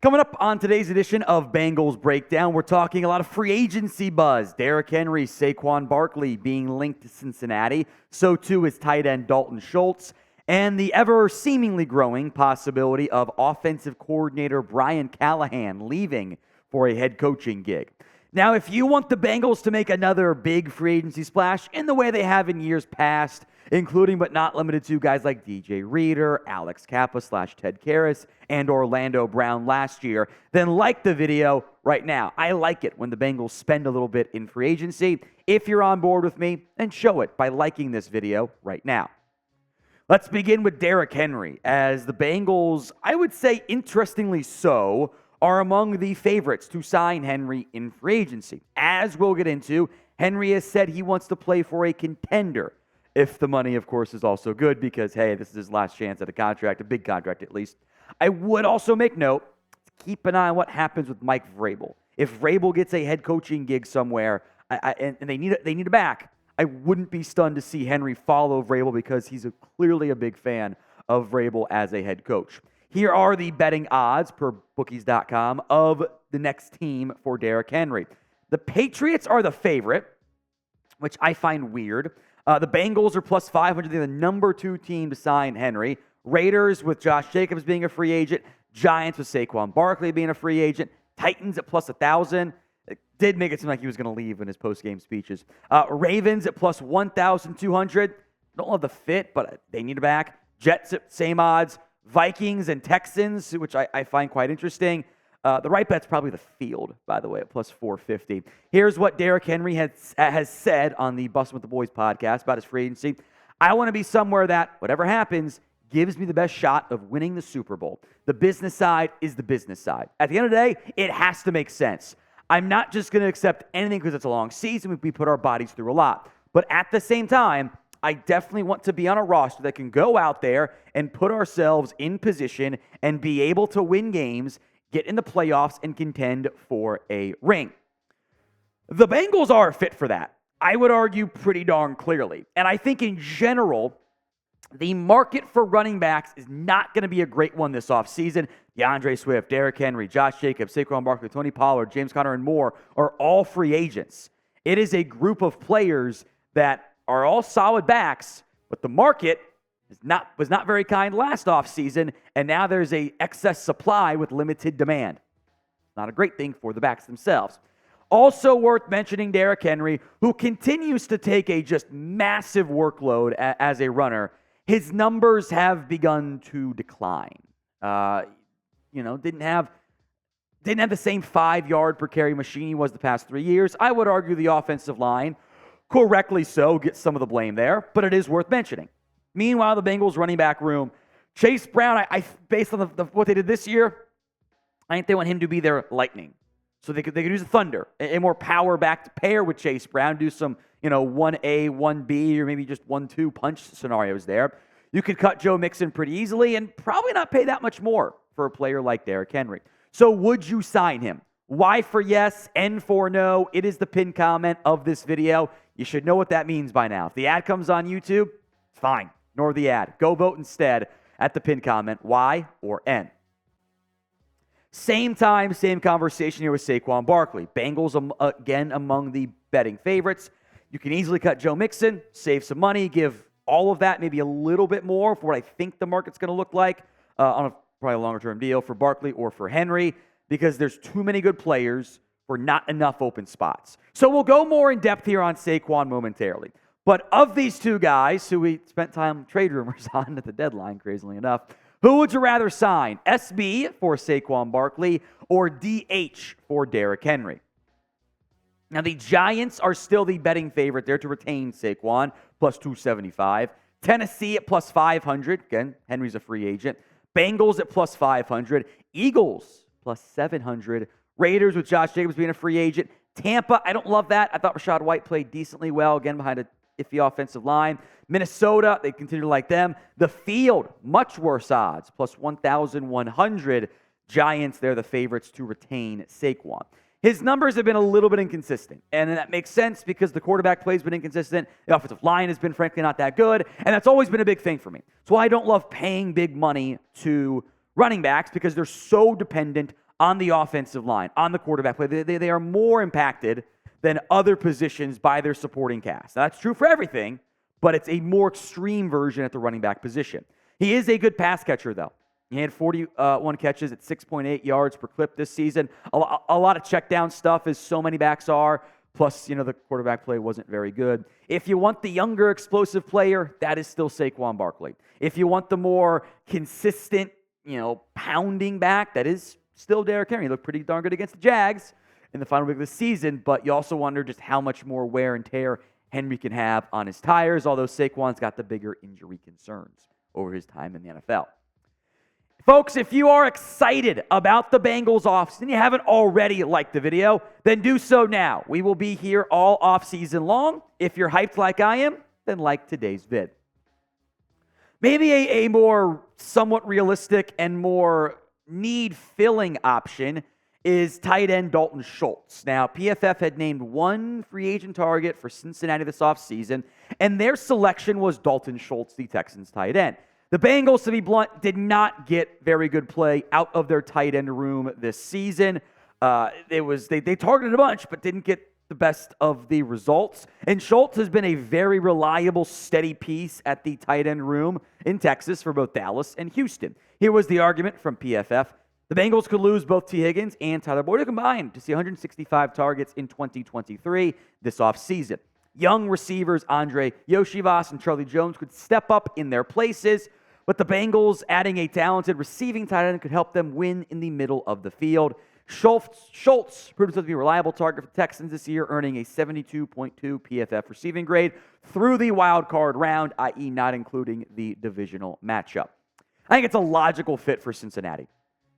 Coming up on today's edition of Bengals Breakdown, we're talking a lot of free agency buzz. Derrick Henry, Saquon Barkley being linked to Cincinnati. So too is tight end Dalton Schultz. And the ever seemingly growing possibility of offensive coordinator Brian Callahan leaving for a head coaching gig. Now, if you want the Bengals to make another big free agency splash in the way they have in years past, including but not limited to guys like DJ Reader, Alex Kappa / Ted Karras, and Orlando Brown last year, then like the video right now. I like it when the Bengals spend a little bit in free agency. If you're on board with me, then show it by liking this video right now. Let's begin with Derrick Henry, as the Bengals, I would say interestingly so, are among the favorites to sign Henry in free agency. As we'll get into, Henry has said he wants to play for a contender, if the money, of course, is also good, because, hey, this is his last chance at a contract, a big contract at least. I would also make note, keep an eye on what happens with Mike Vrabel. If Vrabel gets a head coaching gig somewhere, and they need a back, I wouldn't be stunned to see Henry follow Vrabel, because he's clearly a big fan of Vrabel as a head coach. Here are the betting odds per bookies.com of the next team for Derrick Henry. The Patriots are the favorite, which I find weird. The Bengals are plus 500. They're the number 2 team to sign Henry. Raiders with Josh Jacobs being a free agent. Giants with Saquon Barkley being a free agent. Titans at plus 1,000. It did make it seem like he was going to leave in his post-game speeches. Ravens at plus 1,200. Don't love the fit, but they need a back. Jets at same odds. Vikings and Texans, which I find quite interesting. The right bet's probably the field, by the way, at plus 450. Here's what Derrick Henry has said on the Bustin' with the Boys podcast about his free agency. I want to be somewhere that, whatever happens, gives me the best shot of winning the Super Bowl. The business side is the business side. At the end of the day, it has to make sense. I'm not just going to accept anything because it's a long season. We put our bodies through a lot. But at the same time, I definitely want to be on a roster that can go out there and put ourselves in position and be able to win games, get in the playoffs, and contend for a ring. The Bengals are a fit for that. I would argue pretty darn clearly. And I think in general, the market for running backs is not going to be a great one this offseason. DeAndre Swift, Derrick Henry, Josh Jacobs, Saquon Barkley, Tony Pollard, James Conner, and more are all free agents. It is a group of players that are all solid backs, but the market was not very kind last offseason, and now there's a excess supply with limited demand. Not a great thing for the backs themselves. Also worth mentioning Derrick Henry, who continues to take a just massive workload as a runner. His numbers have begun to decline. Didn't have the same 5-yard per carry machine he was the past 3 years. I would argue the offensive line, correctly so, gets some of the blame there, but it is worth mentioning. Meanwhile, the Bengals running back room, Chase Brown, I based on what they did this year, I think they want him to be their lightning. So they could use the thunder, a more power back to pair with Chase Brown, do some 1A, 1B, or maybe just 1-2 punch scenarios there. You could cut Joe Mixon pretty easily and probably not pay that much more for a player like Derrick Henry. So would you sign him? Y for yes, N for no. It is the pinned comment of this video. You should know what that means by now. If the ad comes on YouTube, fine. Ignore the ad. Go vote instead at the pinned comment, Y or N. Same time, same conversation here with Saquon Barkley. Bengals, again, among the betting favorites. You can easily cut Joe Mixon, save some money, give all of that, maybe a little bit more for what I think the market's going to look like on probably a longer-term deal for Barkley or for Henry, because there's too many good players for not enough open spots. So we'll go more in depth here on Saquon momentarily. But of these two guys, who we spent time trade rumors on at the deadline, crazily enough, who would you rather sign? SB for Saquon Barkley or DH for Derrick Henry? Now, the Giants are still the betting favorite there to retain Saquon, plus 275. Tennessee at plus 500. Again, Henry's a free agent. Bengals at plus 500. Eagles plus 700. Raiders with Josh Jacobs being a free agent. Tampa, I don't love that. I thought Rachaad White played decently well, again, behind a iffy offensive line. Minnesota, they continue to like them. The field, much worse odds, plus 1,100. Giants, they're the favorites to retain Saquon. His numbers have been a little bit inconsistent, and that makes sense because the quarterback play has been inconsistent. The offensive line has been, frankly, not that good, and that's always been a big thing for me. So I don't love paying big money to running backs because they're so dependent on the offensive line, on the quarterback play. They are more impacted than other positions by their supporting cast. Now, that's true for everything, but it's a more extreme version at the running back position. He is a good pass catcher, though. He had 41 catches at 6.8 yards per clip this season. A lot of check down stuff, as so many backs are. Plus, the quarterback play wasn't very good. If you want the younger, explosive player, that is still Saquon Barkley. If you want the more consistent, pounding back, that is still Derrick Henry. He looked pretty darn good against the Jags in the final week of the season, but you also wonder just how much more wear and tear Henry can have on his tires, although Saquon's got the bigger injury concerns over his time in the NFL. Folks, if you are excited about the Bengals offseason and you haven't already liked the video, then do so now. We will be here all offseason long. If you're hyped like I am, then like today's vid. Maybe a more somewhat realistic and more need-filling option is tight end Dalton Schultz. Now, PFF had named one free agent target for Cincinnati this offseason, and their selection was Dalton Schultz, the Texans tight end. The Bengals, to be blunt, did not get very good play out of their tight end room this season. They targeted a bunch, but didn't get the best of the results. And Schultz has been a very reliable, steady piece at the tight end room in Texas for both Dallas and Houston. Here was the argument from PFF. The Bengals could lose both T. Higgins and Tyler Boyd combined to see 165 targets in 2023 this offseason. Young receivers Andre Yoshivas and Charlie Jones could step up in their places, but the Bengals adding a talented receiving tight end could help them win in the middle of the field. Schultz proved himself to be a reliable target for the Texans this year, earning a 72.2 PFF receiving grade through the wild card round, i.e. not including the divisional matchup. I think it's a logical fit for Cincinnati.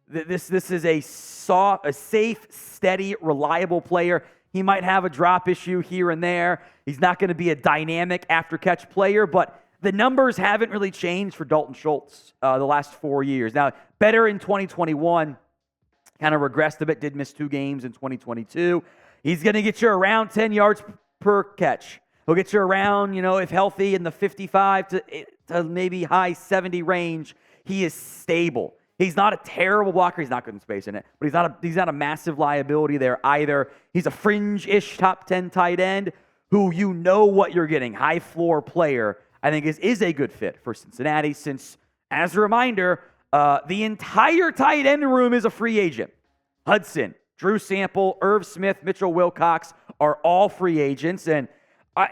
This is a safe, steady, reliable player. He might have a drop issue here and there. He's not going to be a dynamic after-catch player, but the numbers haven't really changed for Dalton Schultz the last 4 years. Now, better in 2021, kind of regressed a bit, did miss 2 games in 2022. He's going to get you around 10 yards per catch. He'll get you around, if healthy, in the 55 to maybe high 70 range. He is stable. He's not a terrible blocker. He's not good in space in it, but he's not a massive liability there either. He's a fringe-ish top 10 tight end who what you're getting. High floor player, I think is a good fit for Cincinnati since, as a reminder, the entire tight end room is a free agent. Hudson, Drew Sample, Irv Smith, Mitchell Wilcox are all free agents, and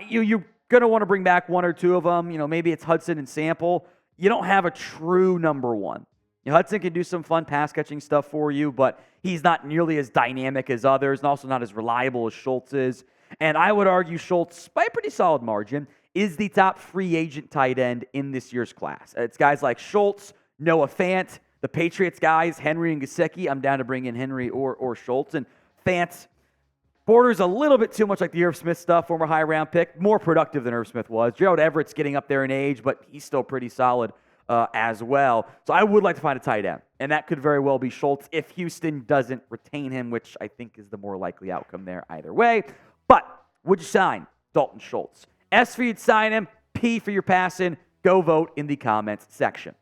you're going to want to bring back 1 or 2 of them. Maybe it's Hudson and Sample. You don't have a true number one. Hudson can do some fun pass-catching stuff for you, but he's not nearly as dynamic as others and also not as reliable as Schultz is. And I would argue Schultz, by a pretty solid margin, is the top free agent tight end in this year's class. It's guys like Schultz, Noah Fant, the Patriots guys, Henry and Gesicki. I'm down to bring in Henry or Schultz. And Fant borders a little bit too much like the Irv Smith stuff, former high-round pick. More productive than Irv Smith was. Gerald Everett's getting up there in age, but he's still pretty solid as well. So I would like to find a tight end, and that could very well be Schultz if Houston doesn't retain him, which I think is the more likely outcome there either way. But would you sign Dalton Schultz? S for you'd sign him, P for your passing. Go vote in the comments section.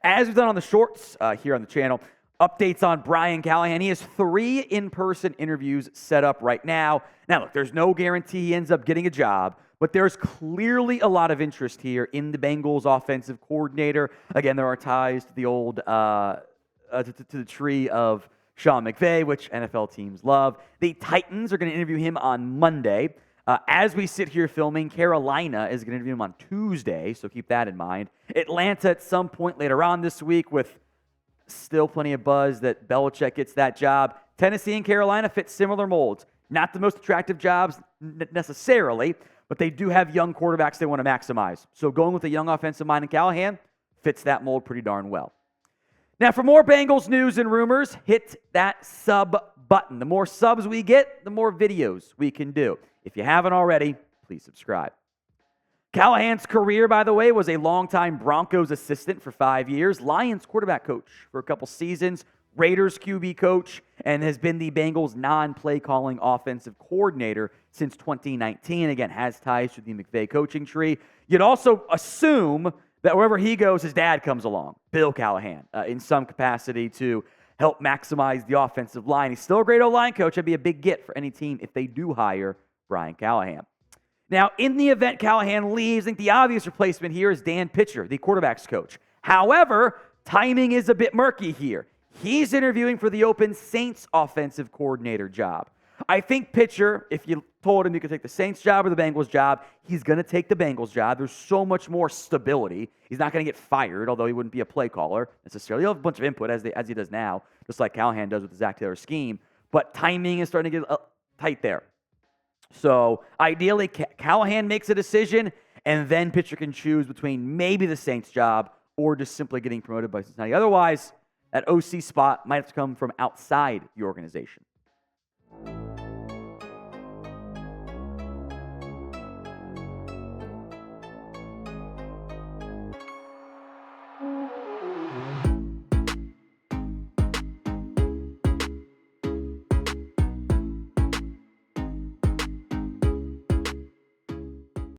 As we've done on the shorts here on the channel, updates on Brian Callahan. He has 3 in-person interviews set up right now. Now, look, there's no guarantee he ends up getting a job, but there's clearly a lot of interest here in the Bengals offensive coordinator. Again, there are ties to the old to the tree of Sean McVay, which NFL teams love. The Titans are going to interview him on Monday. As we sit here filming, Carolina is going to interview him on Tuesday, so keep that in mind. Atlanta at some point later on this week, with still plenty of buzz that Belichick gets that job. Tennessee and Carolina fit similar molds. Not the most attractive jobs necessarily, but they do have young quarterbacks they want to maximize. So going with a young offensive mind in Callahan fits that mold pretty darn well. Now, for more Bengals news and rumors, hit that sub button. The more subs we get, the more videos we can do. If you haven't already, please subscribe. Callahan's career, by the way, was a longtime Broncos assistant for 5 years, Lions quarterback coach for a couple seasons, Raiders QB coach, and has been the Bengals non-play calling offensive coordinator since 2019. Again, has ties to the McVay coaching tree. You'd also assume that wherever he goes, his dad comes along, Bill Callahan, in some capacity to help maximize the offensive line. He's still a great O-line coach. That'd be a big get for any team if they do hire Brian Callahan. Now, in the event Callahan leaves, I think the obvious replacement here is Dan Pitcher, the quarterback's coach. However, timing is a bit murky here. He's interviewing for the open Saints offensive coordinator job. I think Pitcher, if you told him you could take the Saints job or the Bengals job, he's going to take the Bengals job. There's so much more stability. He's not going to get fired, although he wouldn't be a play caller necessarily. He'll have a bunch of input as he does now, just like Callahan does with the Zach Taylor scheme. But timing is starting to get tight there. So ideally, Callahan makes a decision, and then Pitcher can choose between maybe the Saints job or just simply getting promoted by Cincinnati. Otherwise, that OC spot might have to come from outside the organization.